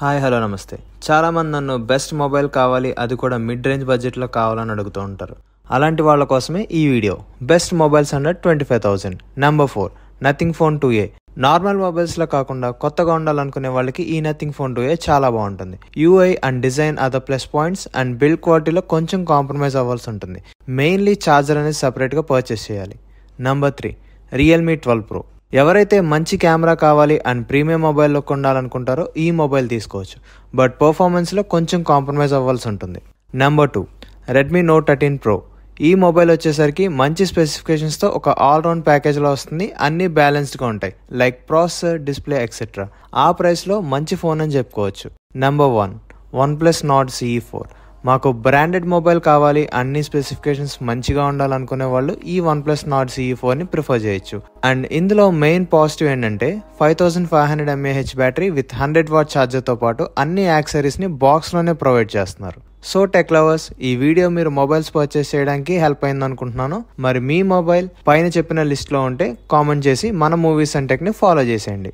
Hi hello నమస్తే. చాలామంది నన్ను బెస్ట్ మొబైల్ కావాలి, అది కూడా మిడ్ రేంజ్ బడ్జెట్లో కావాలని అడుగుతూ ఉంటారు. అలాంటి వాళ్ళ కోసమే ఈ video. Best mobiles under 25,000. Number 4 nothing phone 2A. Normal మొబైల్స్లో కాకుండా కొత్తగా ఉండాలనుకునే వాళ్ళకి ఈ నథింగ్ ఫోన్ 2A చాలా బాగుంటుంది. UI and design other plus points and build క్వాలిటీలో కొంచెం కాంప్రమైజ్ అవ్వాల్సి ఉంటుంది. మెయిన్లీ ఛార్జర్ అనేది సపరేట్గా పర్చేస్ చేయాలి. Number 3 Realme 12 Pro. ఎవరైతే మంచి కెమెరా కావాలి అండ్ ప్రీమియం మొబైల్లో కొండాలనుకుంటారో ఈ మొబైల్ తీసుకోవచ్చు, బట్ పర్ఫార్మెన్స్లో కొంచెం కాంప్రమైజ్ అవ్వాల్సి ఉంటుంది. Number 2 Redmi note 13 Pro. ఈ మొబైల్ వచ్చేసరికి మంచి స్పెసిఫికేషన్స్తో ఒక ఆల్రౌండ్ ప్యాకేజ్లో వస్తుంది. అన్నీ బ్యాలెన్స్డ్గా ఉంటాయి, లైక్ ప్రాసెసర్, డిస్ప్లే ఎక్సెట్రా. ఆ ప్రైస్లో మంచి ఫోన్ అని చెప్పుకోవచ్చు. Number 1 OnePlus Nord CE4. మాకు బ్రాండెడ్ మొబైల్ కావాలి, అన్ని స్పెసిఫికేషన్స్ మంచిగా ఉండాలనుకునే వాళ్ళు ఈ OnePlus Nord CE4ని ప్రిఫర్ చేయొచ్చు. అండ్ ఇందులో మెయిన్ పాజిటివ్ ఏంటంటే 5500 mAh బ్యాటరీ విత్ 100 వాట్ ఛార్జర్తో పాటు అన్ని యాక్సెసరీస్ని బాక్స్లోనే ప్రొవైడ్ చేస్తున్నారు. సో టెక్ లవర్స్, ఈ వీడియో మీరు మొబైల్స్ పర్చేస్ చేయడానికి హెల్ప్ అయింది అనుకుంటున్నాను. మరి మీ మొబైల్ పైన చెప్పిన లిస్ట్లో ఉంటే కామెంట్ చేసి మన మూవీస్ అండ్ టెక్ని ఫాలో చేసేయండి.